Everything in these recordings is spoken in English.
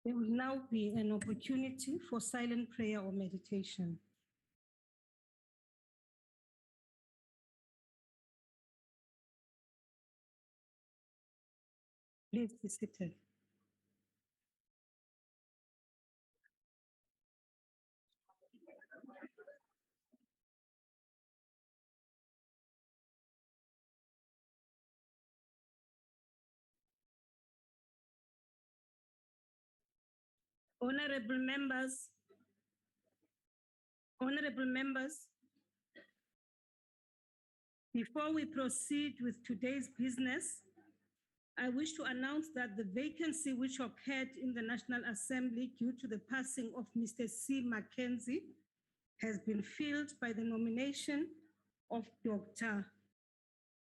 There will now be an opportunity for silent prayer or meditation. Please be seated. Honorable members, before we proceed with today's business, I wish to announce that the vacancy which occurred in the National Assembly due to the passing of Mr. C. Mackenzie has been filled by the nomination of Dr.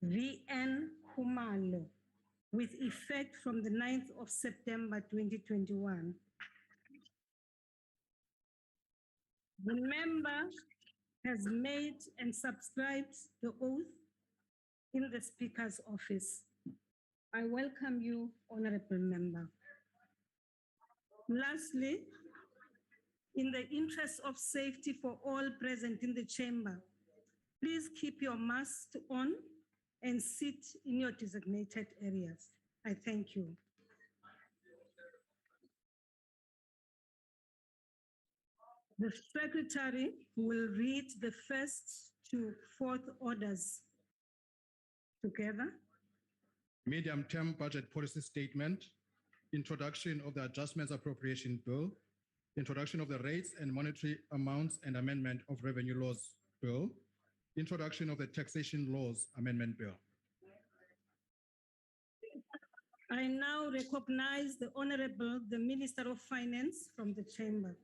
V.N. Khumalo with effect from the 9th of September 2021. The member has made and subscribed the oath in the Speaker's office. I welcome you, Honorable Member. Lastly, in the interest of safety for all present in the chamber, please keep your mask on and sit in your designated areas. I thank you. The Secretary will read the first to fourth orders together. Medium-term budget policy statement, introduction of the Adjustments Appropriation Bill, introduction of the Rates and Monetary Amounts and Amendment of Revenue Laws Bill, introduction of the Taxation Laws Amendment Bill. I now recognize the Honorable, the Minister of Finance from the chamber.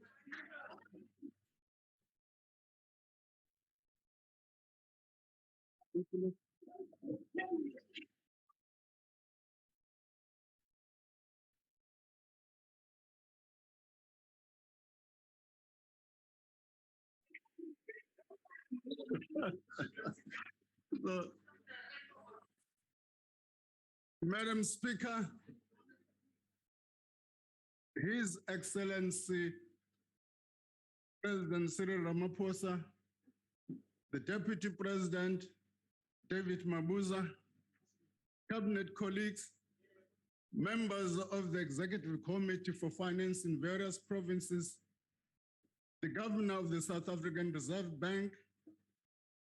So, Madam Speaker, His Excellency President Cyril Ramaphosa, the Deputy President David Mabuza, Cabinet colleagues, members of the Executive Committee for Finance in various provinces, the Governor of the South African Reserve Bank,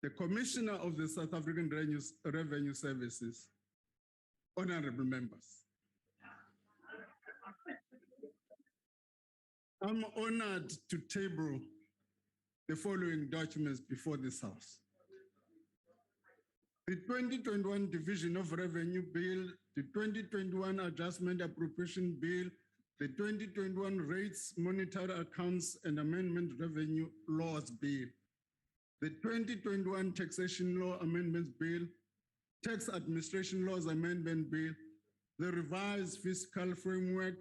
the Commissioner of the South African Revenue Services, honorable members. I'm honored to table the following documents before this House. The 2021 Division of Revenue Bill, the 2021 Adjustment Appropriation Bill, the 2021 Rates, Monetary Accounts and Amendment Revenue Laws Bill, the 2021 Taxation Law Amendments Bill, Tax Administration Laws Amendment Bill, the Revised Fiscal Framework,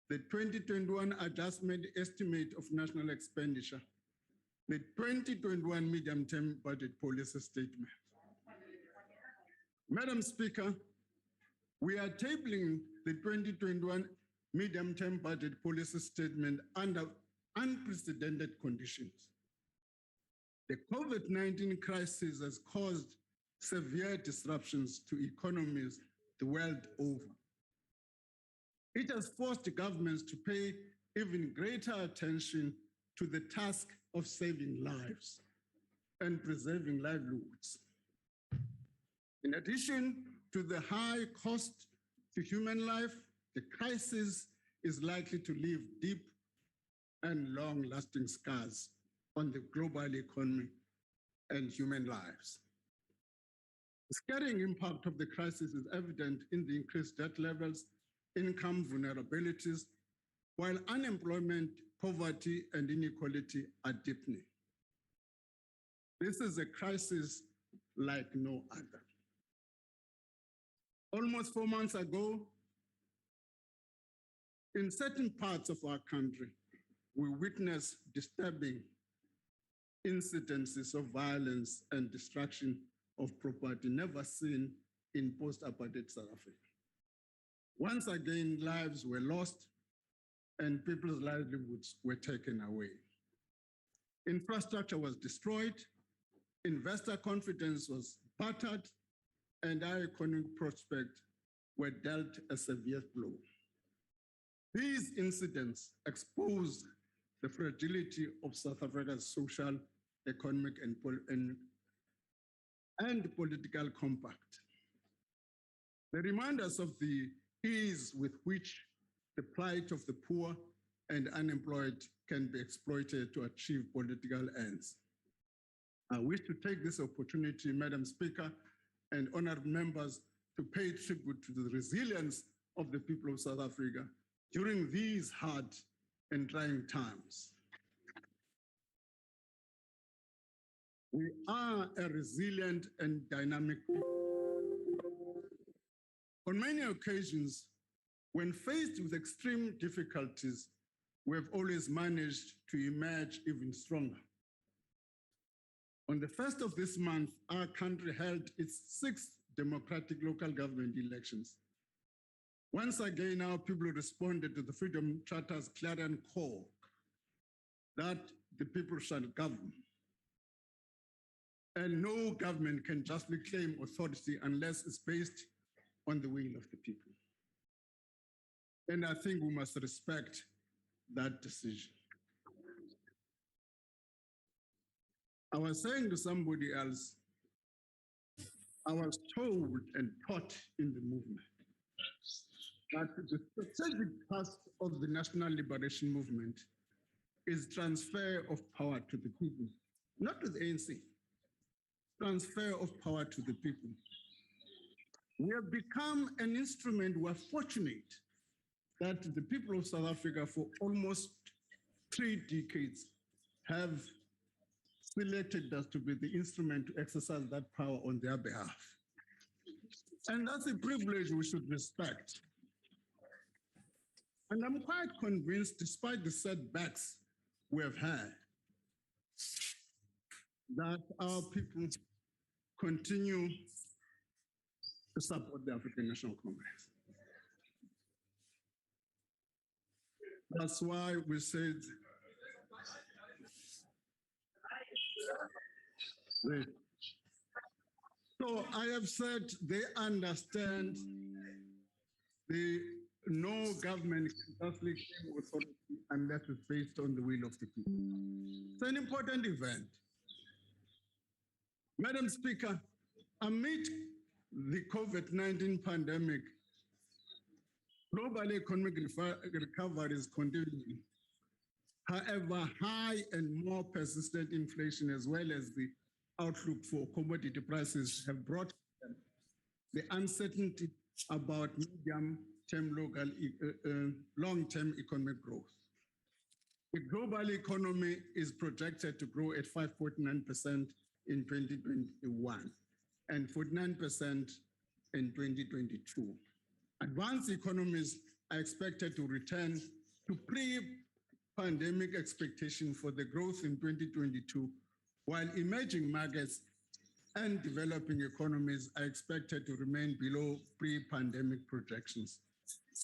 the 2021 Adjustment Estimate of National Expenditure, the 2021 Medium-Term Budget Policy Statement. Madam Speaker, we are tabling the 2021 Medium-Term Budget Policy Statement under unprecedented conditions. The COVID-19 crisis has caused severe disruptions to economies the world over. It has forced governments to pay even greater attention to the task of saving lives and preserving livelihoods. In addition to the high cost to human life, the crisis is likely to leave deep and long-lasting scars on the global economy and human lives. The scattering impact of the crisis is evident in the increased debt levels, income vulnerabilities, while unemployment, poverty, and inequality are deepening. This is a crisis like no other. Almost 4 months ago, in certain parts of our country, we witnessed disturbing incidences of violence and destruction of property never seen in post-apartheid South Africa. Once again, lives were lost and people's livelihoods were taken away. Infrastructure was destroyed, investor confidence was battered, and our economic prospects were dealt a severe blow. These incidents expose the fragility of South Africa's social, economic, and political compact. They remind us of the ease with which the plight of the poor and unemployed can be exploited to achieve political ends. I wish to take this opportunity, Madam Speaker, and honored members, to pay tribute to the resilience of the people of South Africa during these hard and trying times. We are a resilient and dynamic people. On many occasions, when faced with extreme difficulties, we have always managed to emerge even stronger. On the 1st of this month, our country held its 6th democratic local government elections. Once again, our people responded to the Freedom Charter's clarion call that the people shall govern. And no government can justly claim authority unless it's based on the will of the people. And I think we must respect that decision. I was saying to somebody else, I was told and taught in the movement that the strategic task of the National Liberation Movement is transfer of power to the people, not to the ANC, transfer of power to the people. We have become an instrument. We're fortunate that the people of South Africa for almost 3 decades have selected us to be the instrument to exercise that power on their behalf. And that's a privilege we should respect. And I'm quite convinced, despite the setbacks we have had, that our people continue to support the African National Congress. That's why we said, so I have said they understand no government can justly claim authority unless it's based on the will of the people. It's an important event. Madam Speaker, amid the COVID-19 pandemic, global economic recovery is continuing. However, high and more persistent inflation, as well as the outlook for commodity prices, have brought the uncertainty about medium-term long-term economic growth. The global economy is projected to grow at 5.9% in 2021 and 49% in 2022. Advanced economies are expected to return to pre-pandemic expectation for the growth in 2022, while emerging markets and developing economies are expected to remain below pre-pandemic projections.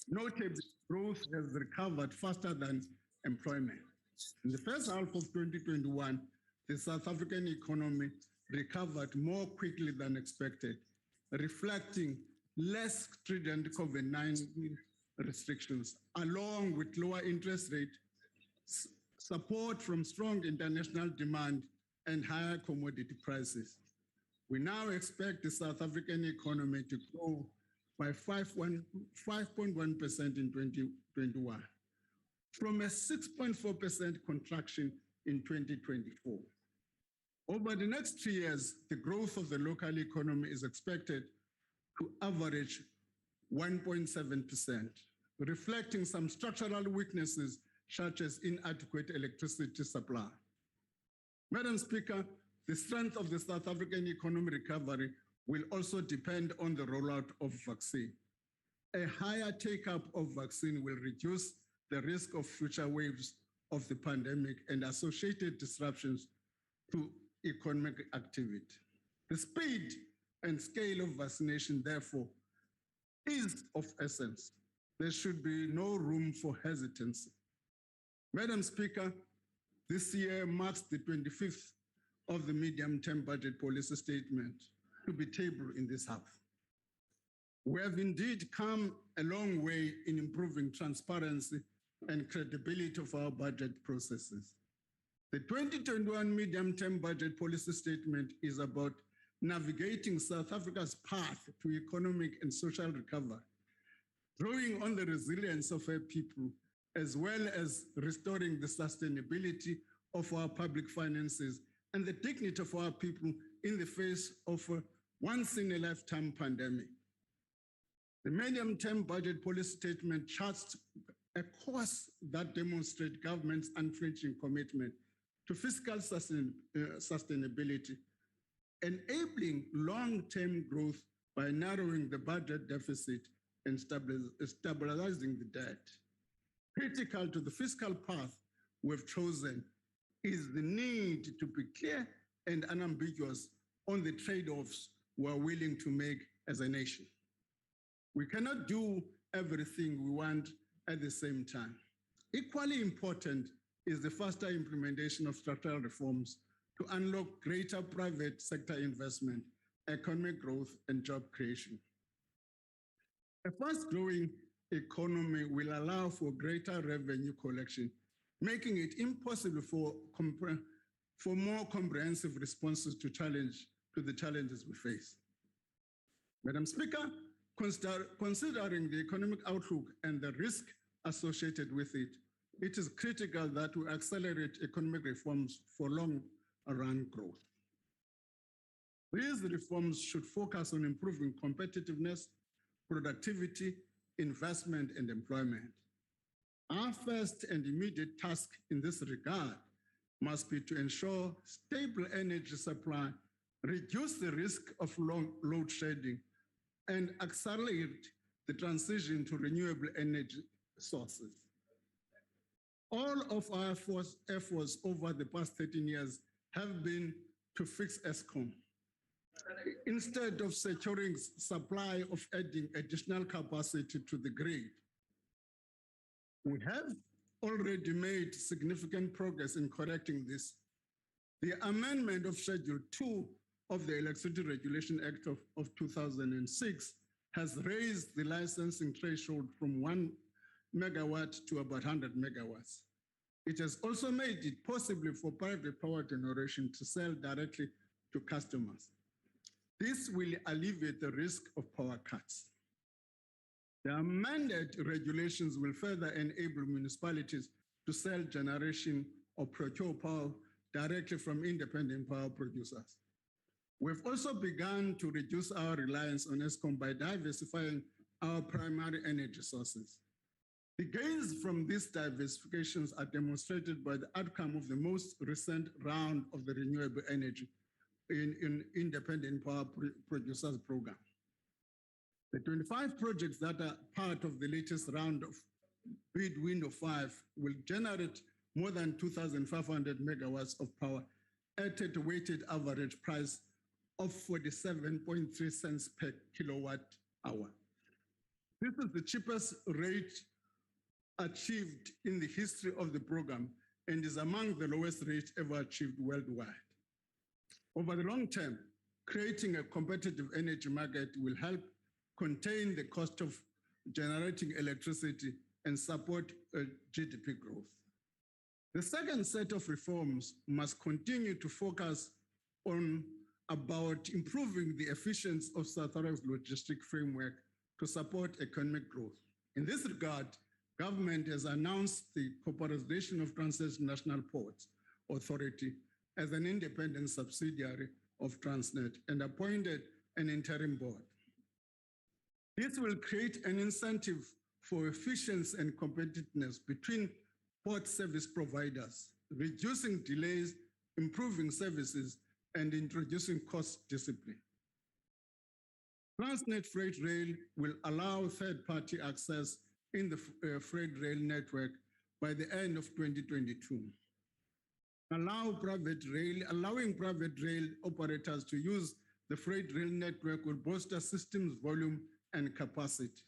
Notably, growth has recovered faster than employment. In the first half of 2021, the South African economy recovered more quickly than expected, reflecting less stringent COVID-19 restrictions, along with lower interest rate, support from strong international demand, and higher commodity prices. We now expect the South African economy to grow by 5.1% in 2021, from a 6.4% contraction in 2024. Over the next 3 years, the growth of the local economy is expected to average 1.7%, reflecting some structural weaknesses such as inadequate electricity supply. Madam Speaker, the strength of the South African economic recovery will also depend on the rollout of vaccine. A higher take-up of vaccine will reduce the risk of future waves of the pandemic and associated disruptions to economic activity. The speed and scale of vaccination, therefore, is of essence. There should be no room for hesitancy. Madam Speaker, this year marks the 25th of the medium-term budget policy statement to be tabled in this House. We have indeed come a long way in improving transparency and credibility of our budget processes. The 2021 medium-term budget policy statement is about navigating South Africa's path to economic and social recovery, drawing on the resilience of our people, as well as restoring the sustainability of our public finances and the dignity of our people in the face of a once-in-a-lifetime pandemic. The medium-term budget policy statement charts a course that demonstrates government's unflinching commitment to fiscal sustainability, enabling long-term growth by narrowing the budget deficit and stabilizing the debt. Critical to the fiscal path we've chosen is the need to be clear and unambiguous on the trade-offs we're willing to make as a nation. We cannot do everything we want at the same time. Equally important is the faster implementation of structural reforms to unlock greater private sector investment, economic growth, and job creation. A fast-growing economy will allow for greater revenue collection, making it impossible for more comprehensive responses to the challenges we face. Madam Speaker, considering the economic outlook and the risk associated with it, it is critical that we accelerate economic reforms for long-run growth. These reforms should focus on improving competitiveness, productivity, investment, and employment. Our first and immediate task in this regard must be to ensure stable energy supply, reduce the risk of load shedding, and accelerate the transition to renewable energy sources. All of our efforts over the past 13 years have been to fix ESCOM. Instead of securing supply of adding additional capacity to the grid, we have already made significant progress in correcting this. The amendment of Schedule 2 of the Electricity Regulation Act of 2006 has raised the licensing threshold from 1 megawatt to about 100 megawatts. It has also made it possible for private power generation to sell directly to customers. This will alleviate the risk of power cuts. The amended regulations will further enable municipalities to sell generation or procure power directly from independent power producers. We've also begun to reduce our reliance on ESCOM by diversifying our primary energy sources. The gains from these diversifications are demonstrated by the outcome of the most recent round of the renewable energy in independent power producers program. The 25 projects that are part of the latest round of bid window 5 will generate more than 2,500 megawatts of power at a weighted average price of 47.3 cents per kilowatt hour. This is the cheapest rate achieved in the history of the program and is among the lowest rates ever achieved worldwide. Over the long term, creating a competitive energy market will help contain the cost of generating electricity and support GDP growth. The second set of reforms must continue to focus on about improving the efficiency of South Africa's logistic framework to support economic growth. In this regard, government has announced the Corporation of Transnational Ports Authority as an independent subsidiary of Transnet and appointed an interim board. This will create an incentive for efficiency and competitiveness between port service providers, reducing delays, improving services, and introducing cost discipline. Transnet Freight Rail will allow third-party access in the freight rail network by the end of 2022. Allowing private rail operators to use the freight rail network will bolster systems volume and capacity.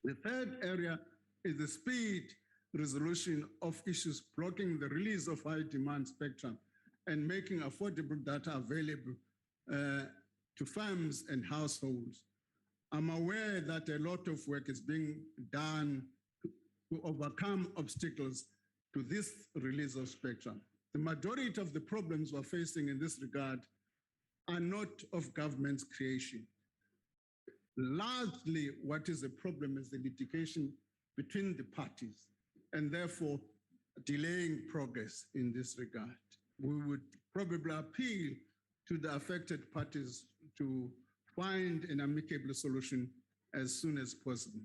The third area is the speed resolution of issues blocking the release of high demand spectrum and making affordable data available to firms and households. I'm aware that a lot of work is being done to overcome obstacles to this release of spectrum. The majority of the problems we're facing in this regard are not of government's creation. Largely, what is a problem is the litigation between the parties, and therefore delaying progress in this regard. We would probably appeal to the affected parties to find an amicable solution as soon as possible.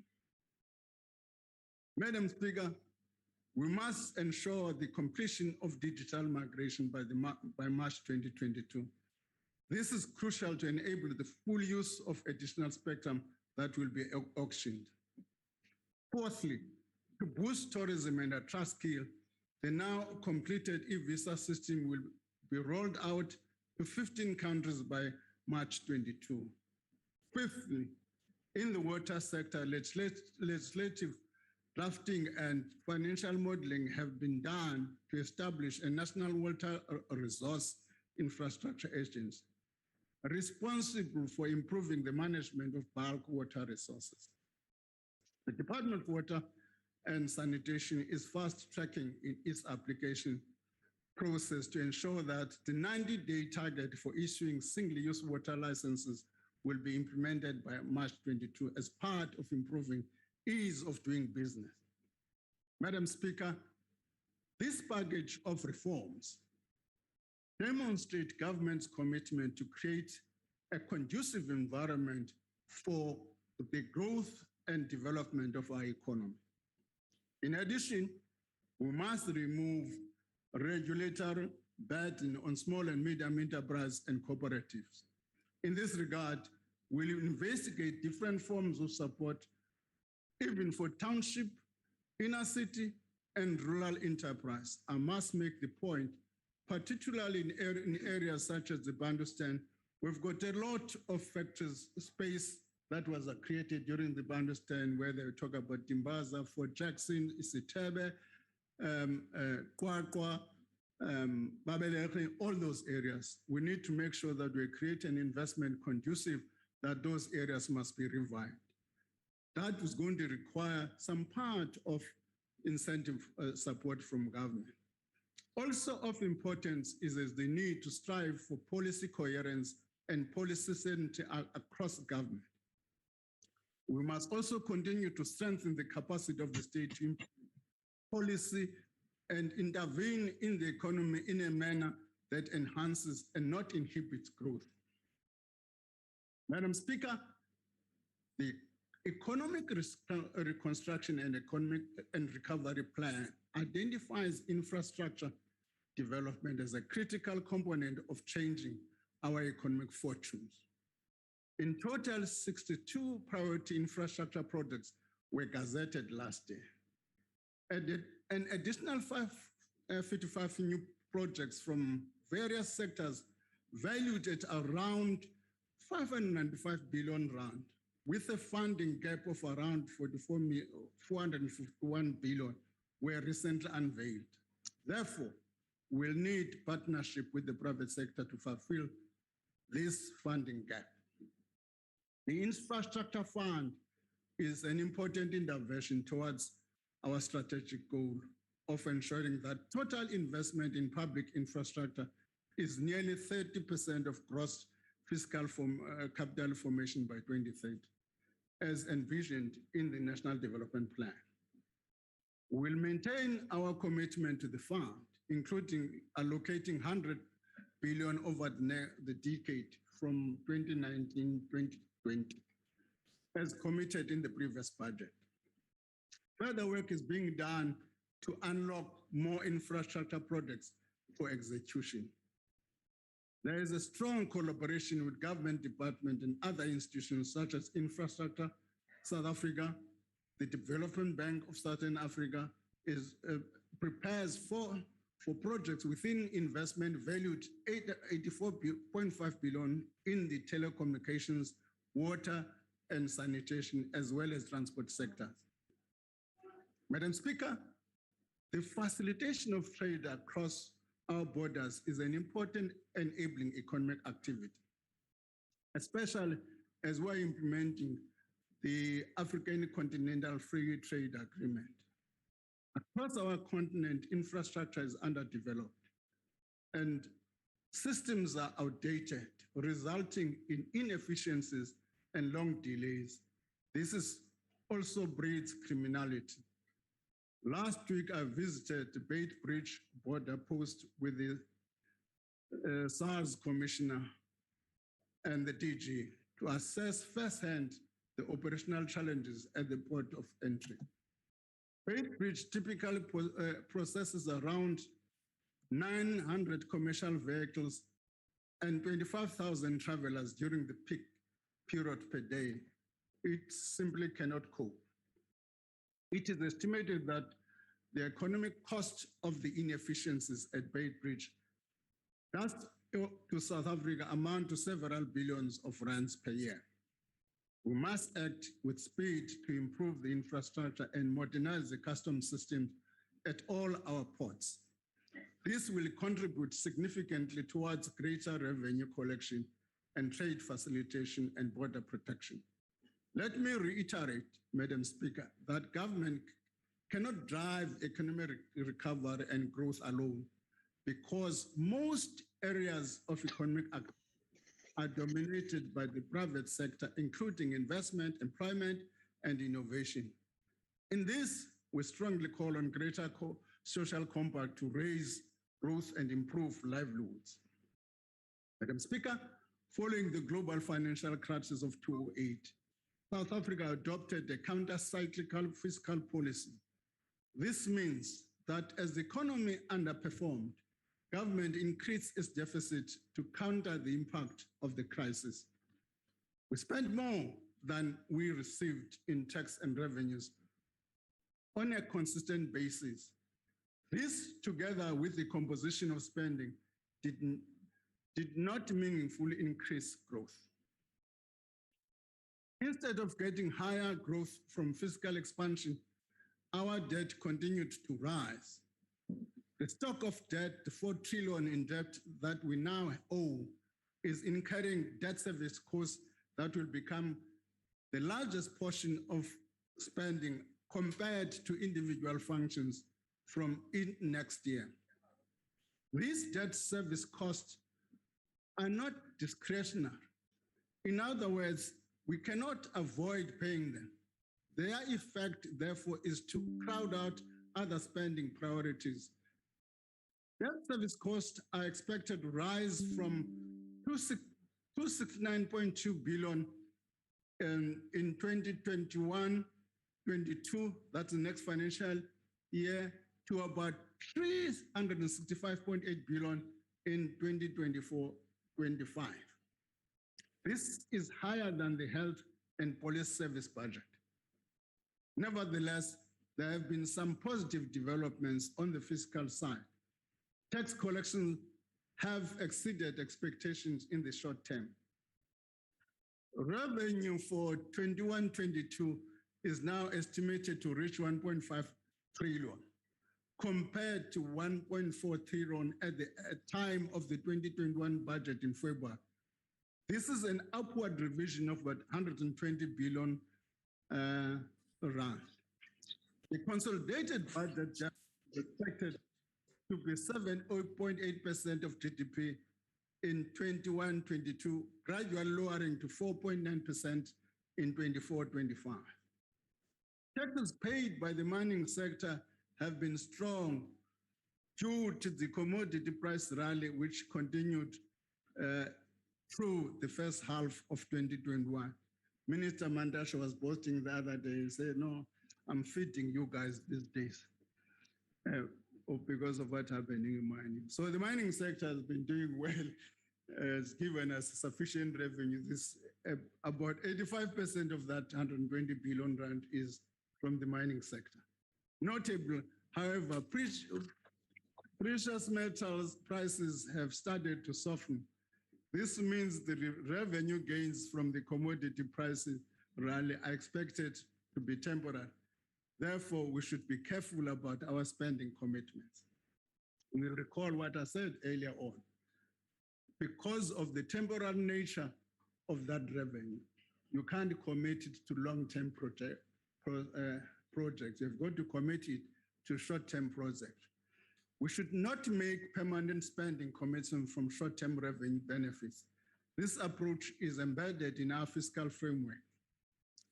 Madam Speaker, we must ensure the completion of digital migration by March 2022. This is crucial to enable the full use of additional spectrum that will be auctioned. Fourthly, to boost tourism and attract skill, the now completed e-visa system will be rolled out to 15 countries by March 22. Fifthly, in the water sector, legislative drafting and financial modeling have been done to establish a national water resource infrastructure agency responsible for improving the management of bulk water resources. The Department of Water and Sanitation is fast tracking in its application process to ensure that the 90-day target for issuing single-use water licenses will be implemented by March 22 as part of improving ease of doing business. Madam Speaker, this package of reforms demonstrate government's commitment to create a conducive environment for the growth and development of our economy. In addition, we must remove regulatory burden on small and medium enterprise and cooperatives. In this regard, we'll investigate different forms of support, even for township, inner city, and rural enterprise. I must make the point, particularly in areas such as the Bandustan, we've got a lot of factories space that was created during the Bandustan, where they talk about Dimbaza, Fort Jackson, Isitebe, Kwakwa, Babelekhe, all those areas. We need to make sure that we create an investment conducive that those areas must be revived. That is going to require some part of incentive support from government. Also of importance is the need to strive for policy coherence and policy certainty across government. We must also continue to strengthen the capacity of the state to implement policy and intervene in the economy in a manner that enhances and not inhibits growth. Madam Speaker, the Economic Reconstruction and Economic and Recovery Plan identifies infrastructure development as a critical component of changing our economic fortunes. In total, 62 priority infrastructure projects were gazetted last year. An additional 55 new projects from various sectors valued at around 595 billion rand, with a funding gap of around 451 billion, were recently unveiled. Therefore, we'll need partnership with the private sector to fulfill this funding gap. The infrastructure fund is an important intervention towards our strategic goal of ensuring that total investment in public infrastructure is nearly 30% of gross fiscal capital formation by 2030, as envisioned in the National Development Plan. We'll maintain our commitment to the fund, including allocating 100 billion over the decade from 2019-2020, as committed in the previous budget. Further work is being done to unlock more infrastructure projects for execution. There is a strong collaboration with government departments and other institutions such as Infrastructure South Africa. The Development Bank of Southern Africa prepares for projects within investment valued 84.5 billion in the telecommunications, water, and sanitation, as well as transport sectors. Madam Speaker, The facilitation of trade across our borders is an important enabling economic activity, especially as we're implementing the African Continental Free Trade Agreement. Across our continent, infrastructure is underdeveloped and systems are outdated, resulting in inefficiencies and long delays. This also breeds criminality. Last week, I visited the Beit Bridge border post with the SARS commissioner and the DG to assess firsthand the operational challenges at the port of entry. Beit Bridge typically processes around 900 commercial vehicles and 25,000 travelers during the peak period per day. It simply cannot cope. It is estimated that the economic cost of the inefficiencies at Beit Bridge does to South Africa amount to several billions of rands per year. We must act with speed to improve the infrastructure and modernize the customs system at all our ports. This will contribute significantly towards greater revenue collection and trade facilitation and border protection. Let me reiterate, Madam Speaker, that government cannot drive economic recovery and growth alone because most areas of economic activity are dominated by the private sector, including investment, employment, and innovation. In this, we strongly call on greater social compact to raise growth and improve livelihoods. Madam Speaker, following the global financial crisis of 2008, South Africa adopted a counter-cyclical fiscal policy. This means that as the economy underperformed, government increased its deficit to counter the impact of the crisis. We spent more than we received in tax and revenues on a consistent basis. This, together with the composition of spending, did not meaningfully increase growth. Instead of getting higher growth from fiscal expansion, our debt continued to rise. The stock of debt, the 4 trillion in debt that we now owe, is incurring debt service costs that will become the largest portion of spending compared to individual functions from next year. These debt service costs are not discretionary. In other words, we cannot avoid paying them. Their effect, therefore, is to crowd out other spending priorities. Debt service costs are expected to rise from 269.2 billion in 2021-22, that's the next financial year, to about 365.8 billion in 2024-25. This is higher than the health and police service budget. Nevertheless, there have been some positive developments on the fiscal side. Tax collections have exceeded expectations in the short term. Revenue for 21-22 is now estimated to reach 1.5 trillion, compared to 1.4 trillion at the time of the 2021 budget in February. This is an upward revision of about 120 billion rand. The consolidated budget is expected to be 7.8% of GDP in 21-22, gradually lowering to 4.9% in 24-25. Taxes paid by the mining sector have been strong due to the commodity price rally, which continued through the first half of 2021. Minister Mandasha was boasting the other day, he said, no, I'm feeding you guys these days because of what happened in mining. So the mining sector has been doing well, has given us sufficient revenue. About 85% of that 120 billion rand is from the mining sector. Notable, however, precious metals prices have started to soften. This means the revenue gains from the commodity prices rally are expected to be temporary. Therefore, we should be careful about our spending commitments. We recall what I said earlier on. Because of the temporal nature of that revenue, you can't commit it to long-term projects. You've got to commit it to short-term projects. We should not make permanent spending commitments from short-term revenue benefits. This approach is embedded in our fiscal framework.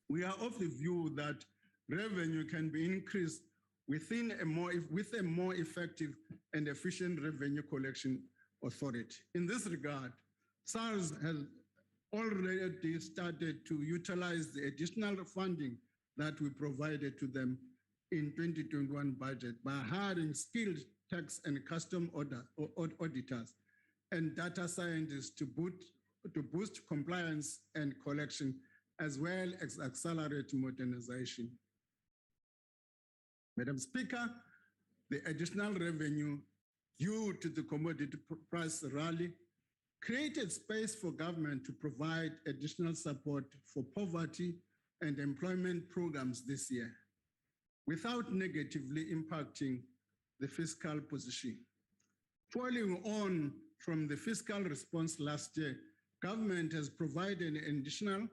We are of the view that revenue can be increased with a more effective and efficient revenue collection authority. In this regard, SARS has already started to utilize the additional funding that we provided to them in 2021 budget by hiring skilled tax and custom auditors and data scientists to boost compliance and collection, as well as accelerate modernization. Madam Speaker, the additional revenue due to the commodity price rally created space for government to provide additional support for poverty and employment programs this year, without negatively impacting the fiscal position. Following on from the fiscal response last year, government has provided an additional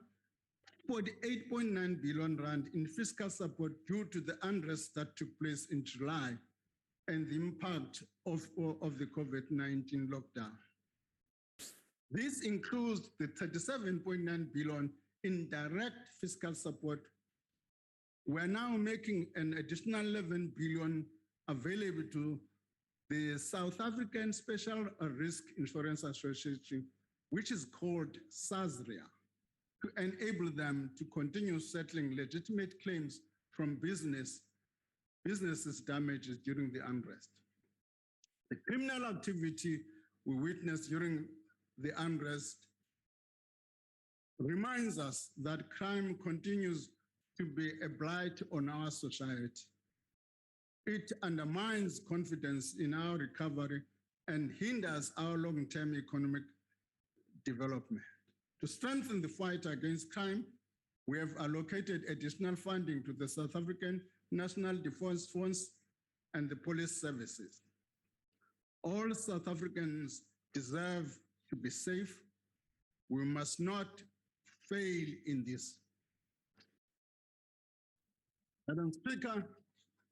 48.9 billion rand in fiscal support due to the unrest that took place in July and the impact of the COVID-19 lockdown. This includes the 37.9 billion in direct fiscal support. We're now making an additional 11 billion available to the South African Special Risk Insurance Association, which is called SASRIA, to enable them to continue settling legitimate claims from businesses damages during the unrest. The criminal activity we witnessed during the unrest reminds us that crime continues to be a blight on our society. It undermines confidence in our recovery and hinders our long-term economic development. To strengthen the fight against crime, we have allocated additional funding to the South African National Defence Force and the police services. All South Africans deserve to be safe. We must not fail in this. Madam Speaker,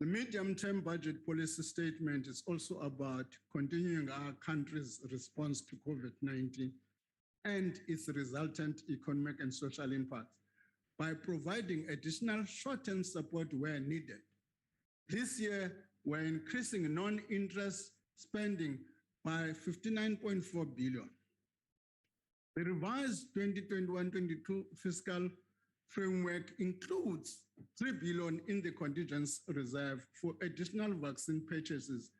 the medium-term budget policy statement is also about continuing our country's response to COVID-19 and its resultant economic and social impacts by providing additional short-term support where needed. This year, we're increasing non-interest spending by 59.4 billion. The revised 2021-22 fiscal framework includes 3 billion in the contingent reserve for additional vaccine purchases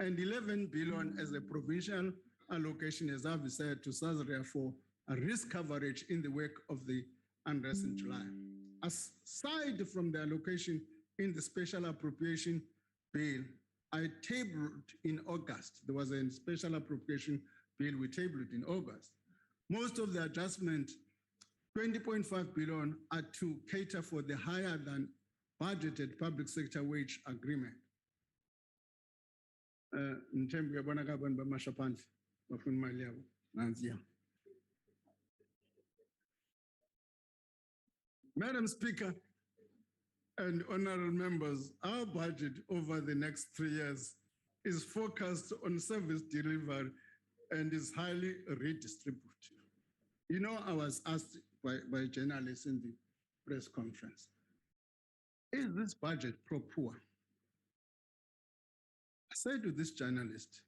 and 11 billion as a provincial allocation, as I've said, to SASRIA for a risk coverage in the wake of the unrest in July. Aside from the allocation in the special appropriation bill, I tabled in August. There was a special appropriation bill we tabled in August. Most of the adjustment, 20.5 billion, are to cater for the higher than budgeted public sector wage agreement. Madam Speaker and honorable members, our budget over the next 3 years is focused on service delivery and is highly redistributive. You know, I was asked by journalists in the press conference, is this budget pro-poor? I said to this journalist,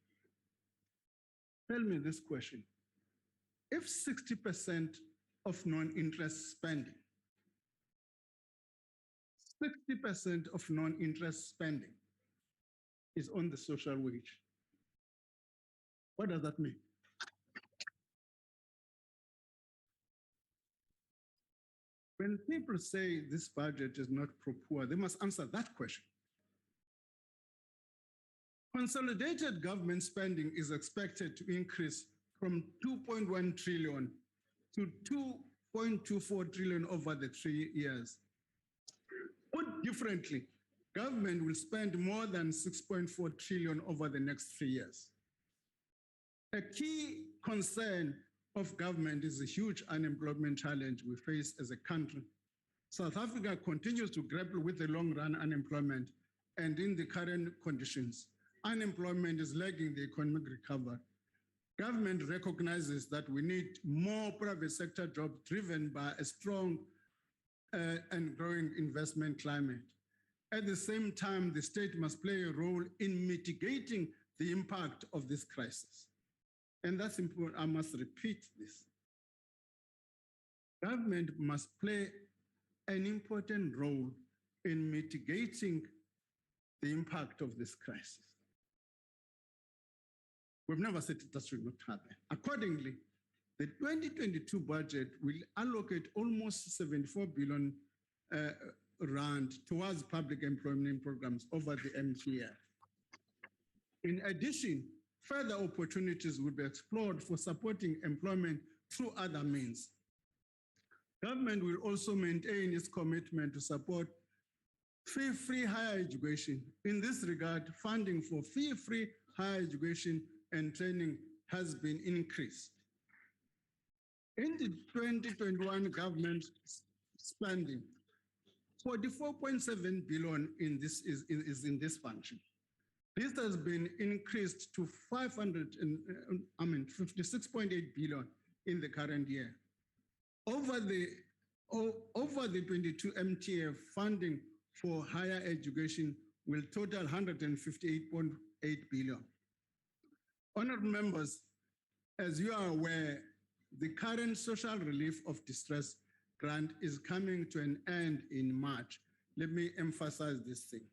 tell me this question. If 60% of non-interest spending, 60% of non-interest spending is on the social wage, what does that mean? When people say this budget is not pro-poor, they must answer that question. Consolidated government spending is expected to increase from 2.1 trillion to 2.24 trillion over the 3 years. Put differently, government will spend more than 6.4 trillion over the next 3 years. A key concern of government is the huge unemployment challenge we face as a country. South Africa continues to grapple with the long-run unemployment, and in the current conditions, unemployment is lagging the economic recovery. Government recognizes that we need more private sector jobs driven by a strong and growing investment climate. At the same time, the state must play a role in mitigating the impact of this crisis. And that's important. I must repeat this. Government must play an important role in mitigating the impact of this crisis. We've never said that should not happen. Accordingly, the 2022 budget will allocate almost 74 billion rand towards public employment programs over the MTF. In addition, further opportunities will be explored for supporting employment through other means. Government will also maintain its commitment to support fee-free higher education. In this regard, funding for fee-free higher education and training has been increased. In the 2021 government spending, 44.7 billion is in this function. This has been increased to 56.8 billion in the current year. Over the 22 MTF, funding for higher education will total 158.8 billion. Honourable members, as you are aware, the current social relief of distress grant is coming to an end in March. Let me emphasize this thing.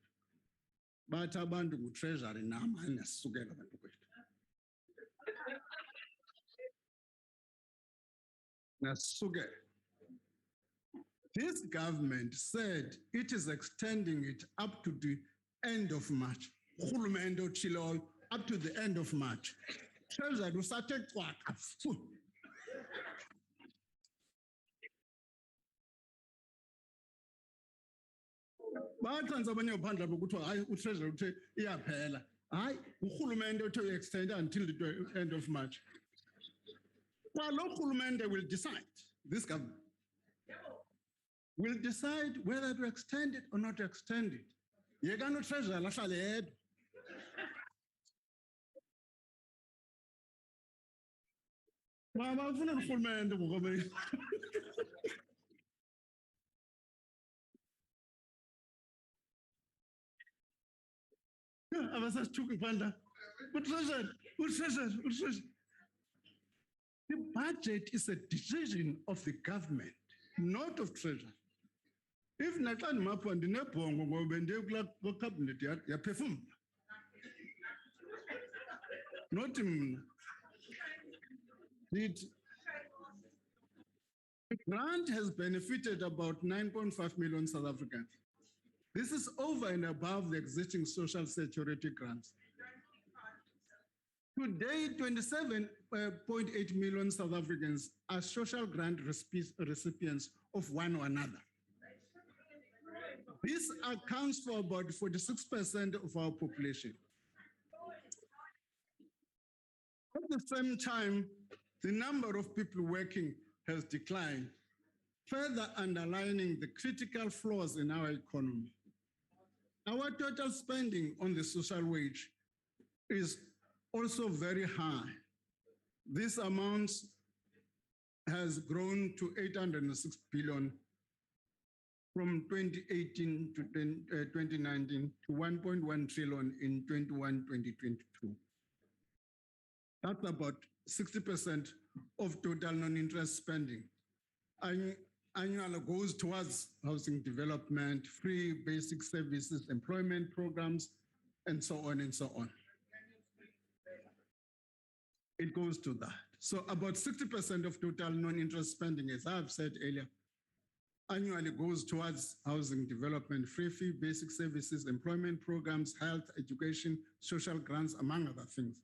But abantu ku-treasury nama nesisukela abantu kwethu. Nesisukela. This government said it is extending it up to the end of March. Urhulumente utshilo up to the end of March. Treasury usathe cwaka. Bayanza abanye ngaphandle lapho kuthiwa hayi uTreasury uthe iyaphela. Hayi urhulumente uthe extend until the end of March. Well, lo urhulumente will decide, this government will decide whether to extend it or not to extend it. Yekani uTreasury ahlale yedwa. Mama ufuna urhulumente ngoba the budget is a decision of the government, not of Treasury. If naxani mapho ndinebhongo ngoba ndiye kula cabinet yaphefumla. Not mina. The grant has benefited about 9.5 million South Africans. This is over and above the existing social security grants. Today, 27.8 million South Africans are social grant recipients of one or another. This accounts for about 46% of our population. At the same time, the number of people working has declined, further underlining the critical flaws in our economy. Our total spending on the social wage is also very high. This amount has grown to 806 billion from 2018 to 2019 to 1.1 trillion in 2021-2022. That's about 60% of total non-interest spending. Annual goes towards housing development, free basic services, employment programs, and so on and so on. It goes to that. So about 60% of total non-interest spending, as I've said earlier, annually goes towards housing development, free basic services, employment programs, health, education, social grants, among other things.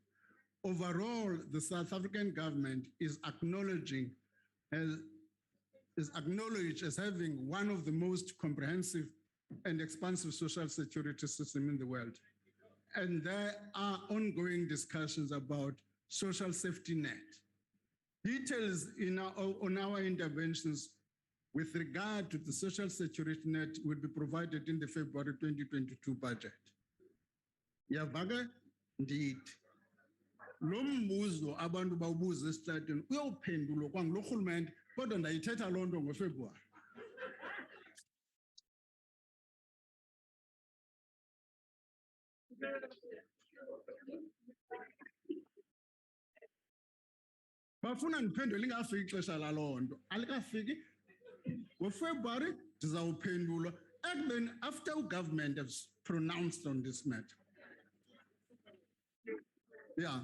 Overall, the South African government is acknowledged as having one of the most comprehensive and expansive social security system in the world. And there are ongoing discussions about social safety net. Details on our interventions with regard to the social security net will be provided in the February 2022 budget. Yavaga, indeed. Lo mbuzo abantu bawubuza esitrateni uyawuphendulwa kwangulo rhulumente kodwa ndayithetha loo nto ngoFebruwari. Bafuna ndiphendule lingafiki ixesha laloo nto. Alikafiki. NgoFebruary ndizawuphendulwa ekubeni after government has pronounced on this matter. Yeah.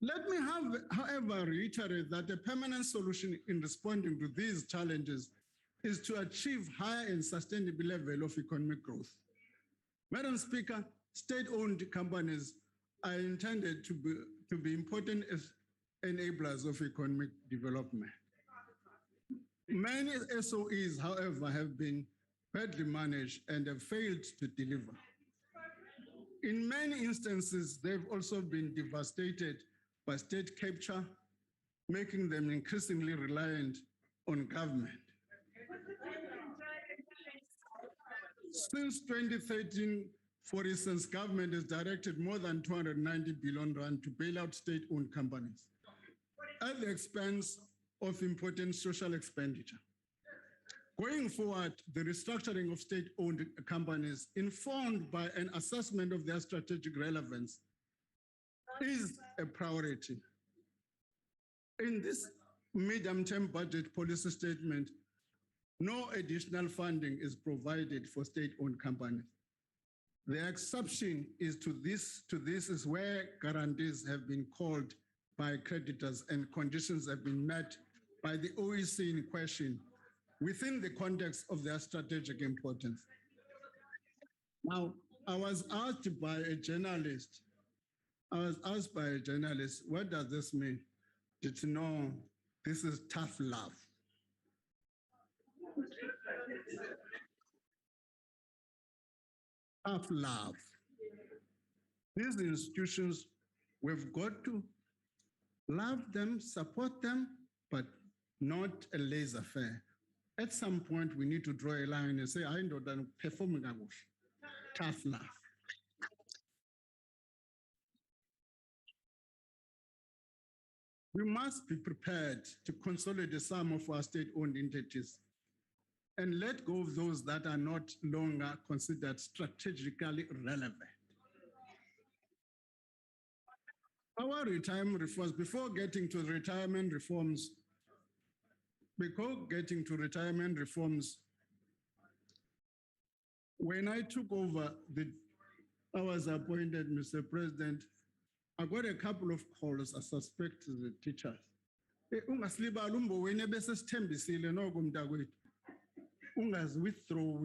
Let me however, reiterate that a permanent solution in responding to these challenges is to achieve higher and sustainable level of economic growth. Madam Speaker, state-owned companies are intended to be important as enablers of economic development. Many SOEs, however, have been badly managed and have failed to deliver. In many instances, they've also been devastated by state capture, making them increasingly reliant on government. Since 2013, for instance, government has directed more than 290 billion rand to bail out state-owned companies at the expense of important social expenditure. Going forward, the restructuring of state-owned companies informed by an assessment of their strategic relevance is a priority. In this medium-term budget policy statement, no additional funding is provided for state-owned companies. The exception is to this is where guarantees have been called by creditors and conditions have been met by the OEC in question within the context of their strategic importance. Now, I was asked by a journalist, what does this mean? Did you know this is tough love? Tough love. These institutions, we've got to love them, support them, but not a laissez-faire. At some point, we need to draw a line and say, I know that performing tough love. We must be prepared to consolidate some of our state-owned entities and let go of those that are not longer considered strategically relevant. Our retirement reforms, before getting to retirement reforms, when I took over, I was appointed, Mr. President, I got a couple of calls, I suspect the teachers. Ungasilibala umbowene bese sithembisile noko mntakwethu. Ungazi-withdraw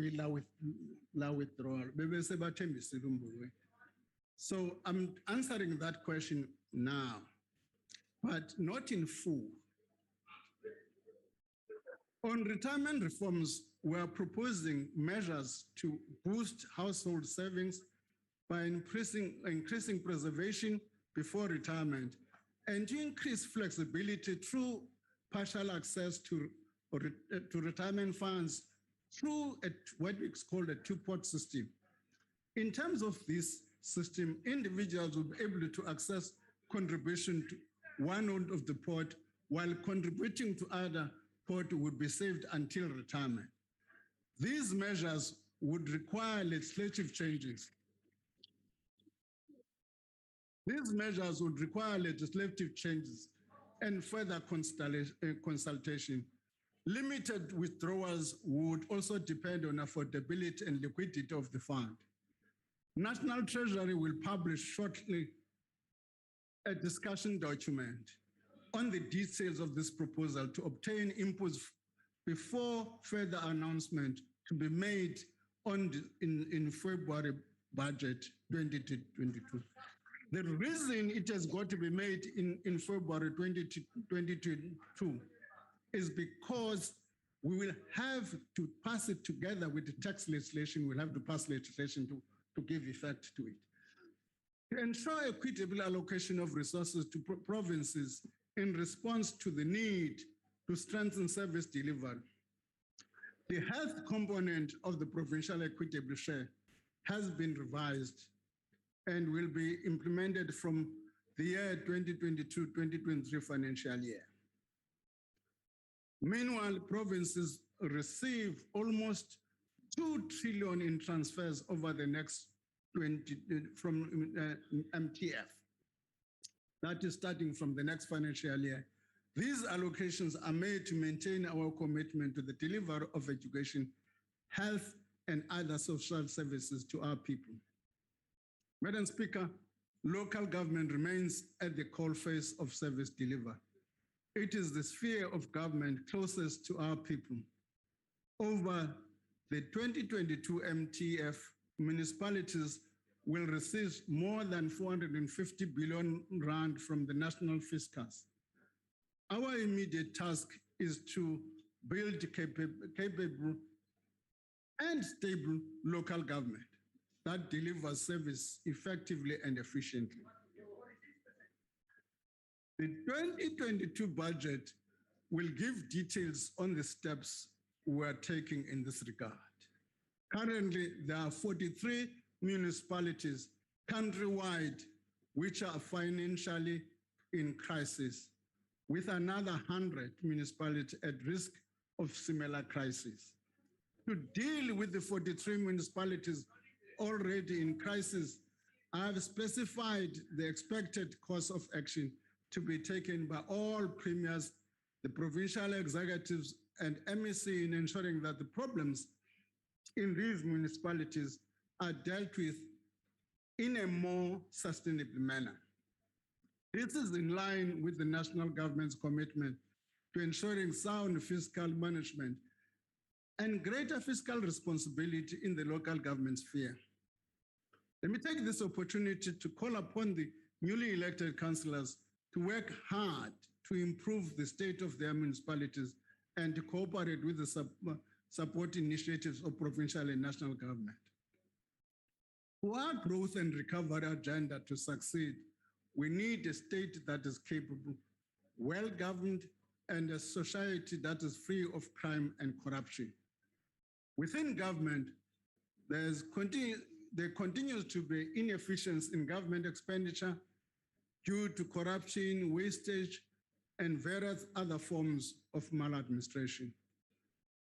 la withdrawal bebese bathembisile umbowene. So I'm answering that question now, but not in full. On retirement reforms, we are proposing measures to boost household savings by increasing preservation before retirement and to increase flexibility through partial access to retirement funds through what is called a two-pot system. In terms of this system, individuals will be able to access contribution to one end of the pot while contributing to other pot would be saved until retirement. These measures would require legislative changes. And further consultation. Limited withdrawals would also depend on affordability and liquidity of the fund. National Treasury will publish shortly a discussion document on the details of this proposal to obtain inputs before further announcement to be made in February budget 2022. The reason it has got to be made in February 2022 is because we will have to pass it together with the tax legislation. We'll have to pass legislation to give effect to it. To ensure equitable allocation of resources to provinces in response to the need to strengthen service delivery, the health component of the provincial equitable share has been revised and will be implemented from the year 2022-2023 financial year. Meanwhile, provinces receive almost 2 trillion in transfers over the next 20 from MTF. That is starting from the next financial year. These allocations are made to maintain our commitment to the delivery of education, health, and other social services to our people. Madam Speaker, local government remains at the coalface of service delivery. It is the sphere of government closest to our people. Over the 2022 MTF, municipalities will receive more than 450 billion rand from the national fiscals. Our immediate task is to build capable and stable local government that delivers service effectively and efficiently. The 2022 budget will give details on the steps we are taking in this regard. Currently, there are 43 municipalities countrywide which are financially in crisis, with another 100 municipalities at risk of similar crisis. To deal with the 43 municipalities already in crisis, I have specified the expected course of action to be taken by all premiers, the provincial executives, and MEC in ensuring that the problems in these municipalities are dealt with in a more sustainable manner. This is in line with the national government's commitment to ensuring sound fiscal management and greater fiscal responsibility in the local government sphere. Let me take this opportunity to call upon the newly elected councillors to work hard to improve the state of their municipalities and to cooperate with the support initiatives of provincial and national government. For our growth and recovery agenda to succeed, we need a state that is capable, well-governed, and a society that is free of crime and corruption. Within government, there continues to be inefficiency in government expenditure due to corruption, wastage, and various other forms of maladministration.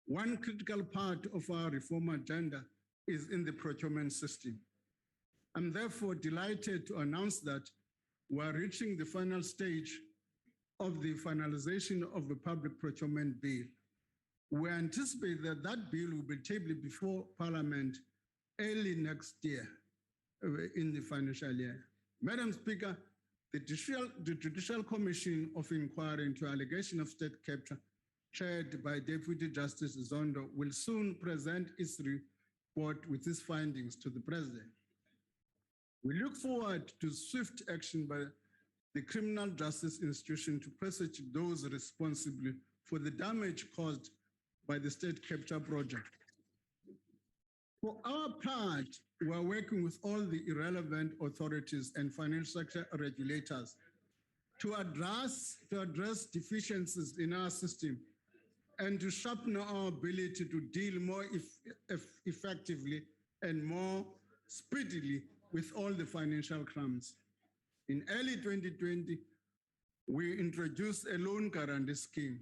One critical part of our reform agenda is in the procurement system. I'm therefore delighted to announce that we are reaching the final stage of the finalization of the public procurement bill. We anticipate that that bill will be tabled before Parliament early next year in the financial year. Madam Speaker, the Judicial Commission of Inquiry into allegation of state capture, chaired by Deputy Justice Zondo, will soon present its report with its findings to the President. We look forward to swift action by the criminal justice institution to prosecute those responsible for the damage caused by the state capture project. For our part, we are working with all the irrelevant authorities and financial sector regulators to address deficiencies in our system and to sharpen our ability to deal more effectively and more speedily with all the financial crimes. In early 2020, we introduced a loan guarantee scheme,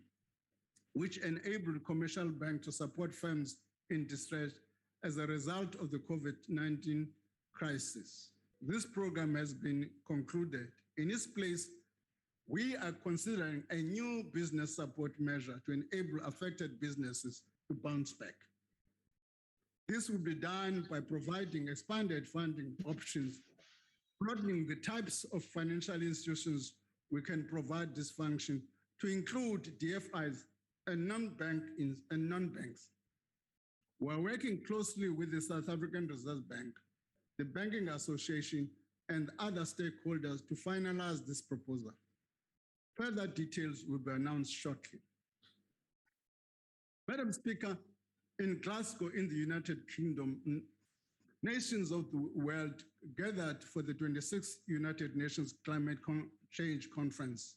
which enabled commercial banks to support firms in distress as a result of the COVID-19 crisis. This program has been concluded. In its place, we are considering a new business support measure to enable affected businesses to bounce back. This will be done by providing expanded funding options, broadening the types of financial institutions we can provide this function to include DFIs and non-banks. We're working closely with the South African Reserve Bank, the Banking Association, and other stakeholders to finalize this proposal. Further details will be announced shortly. Madam Speaker, in Glasgow, in the United Kingdom, nations of the world gathered for the 26th United Nations Climate Change Conference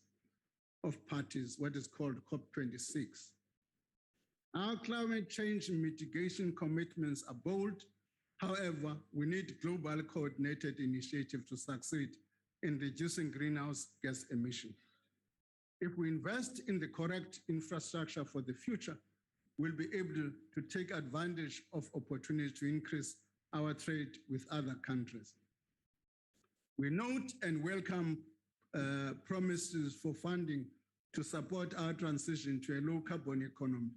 of Parties, what is called COP26. Our climate change mitigation commitments are bold. However, we need global coordinated initiative to succeed in reducing greenhouse gas emissions. If we invest in the correct infrastructure for the future, we'll be able to take advantage of opportunities to increase our trade with other countries. We note and welcome promises for funding to support our transition to a low carbon economy.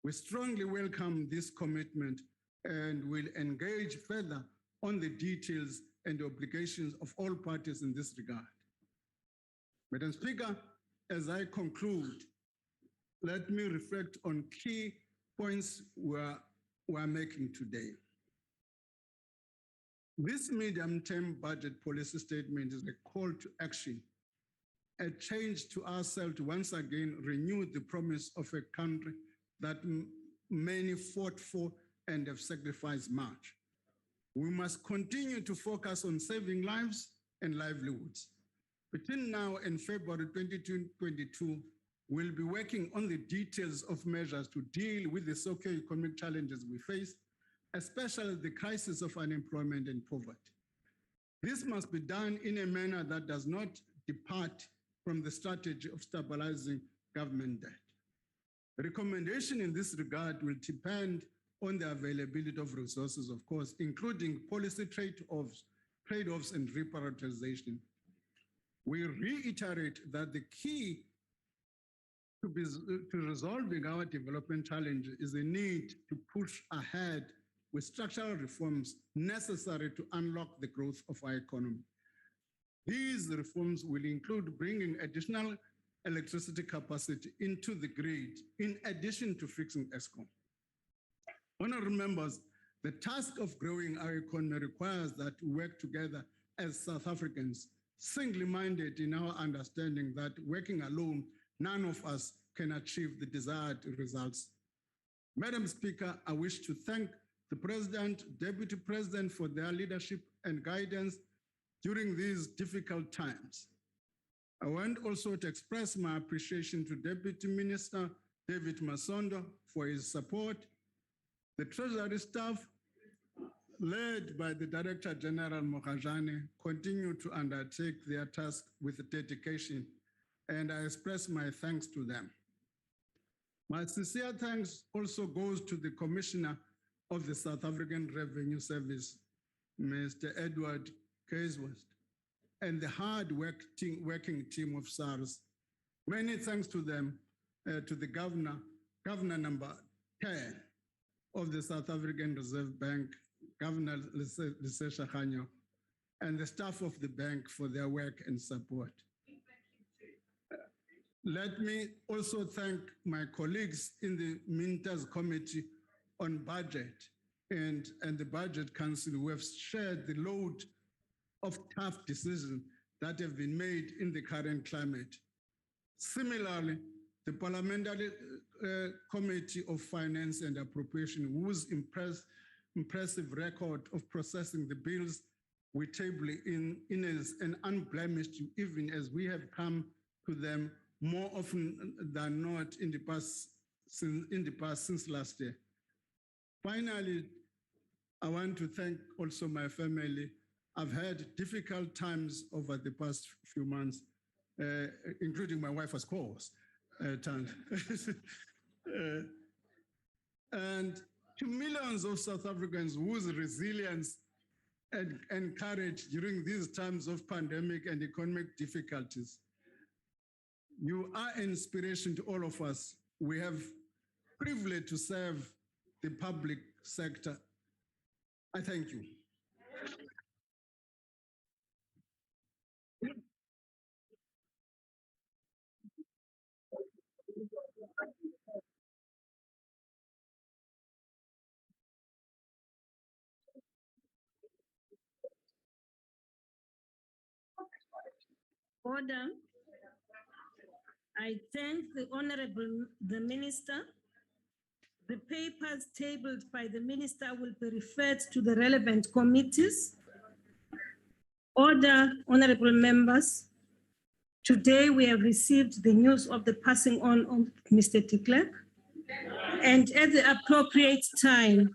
We strongly welcome this commitment and will engage further on the details and obligations of all parties in this regard. Madam Speaker, as I conclude, let me reflect on key points we're making today. This medium-term budget policy statement is a call to action, a change to ourselves to once again renew the promise of a country that many fought for and have sacrificed much. We must continue to focus on saving lives and livelihoods. Between now and February 2022, we'll be working on the details of measures to deal with the socio-economic challenges we face, especially the crisis of unemployment and poverty. This must be done in a manner that does not depart from the strategy of stabilizing government debt. The recommendation in this regard will depend on the availability of resources, of course, including policy trade-offs and reprioritization. We reiterate that the key to resolving our development challenge is the need to push ahead with structural reforms necessary to unlock the growth of our economy. These reforms will include bringing additional electricity capacity into the grid, in addition to fixing ESCOM. Honorable members, the task of growing our economy requires that we work together as South Africans, singly-minded in our understanding that working alone, none of us can achieve the desired results. Madam Speaker, I wish to thank the President, Deputy President for their leadership and guidance during these difficult times. I want also to express my appreciation to Deputy Minister David Masondo for his support. The Treasury staff, led by the Director General Mokajane, continue to undertake their task with dedication, and I express my thanks to them. My sincere thanks also goes to the Commissioner of the South African Revenue Service, Mr. Edward Casworth, and the working team of SARS. Many thanks to them, to the Governor number 10 of the South African Reserve Bank, Governor Lesesha Khanyo, and the staff of the bank for their work and support. Let me also thank my colleagues in the Ministers Committee on Budget and the Budget Council who have shared the load of tough decisions that have been made in the current climate. Similarly, the Parliamentary Committee of Finance and Appropriation, whose impressive record of processing the bills we table in an unblemished, even as we have come to them more often than not in the past since last year. Finally, I want to thank also my family. I've had difficult times over the past few months, including my wife, of course. And to millions of South Africans whose resilience and courage during these times of pandemic and economic difficulties, you are an inspiration to all of us. We have privilege to serve the public sector. I thank you. Order. I thank the Minister The papers tabled by the minister will be referred to the relevant committees. Order, honorable members. Today we have received the news of the passing on of Mr. de Klerk, and at the appropriate time,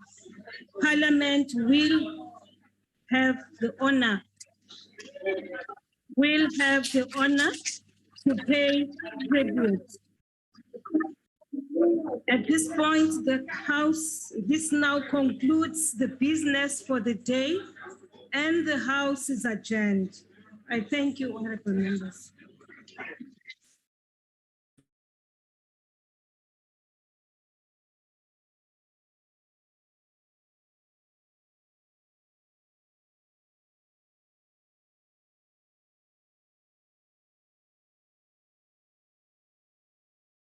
Parliament will have the honor to pay tribute. At this point, this now concludes the business for the day, and the House is adjourned. I thank you, honorable members.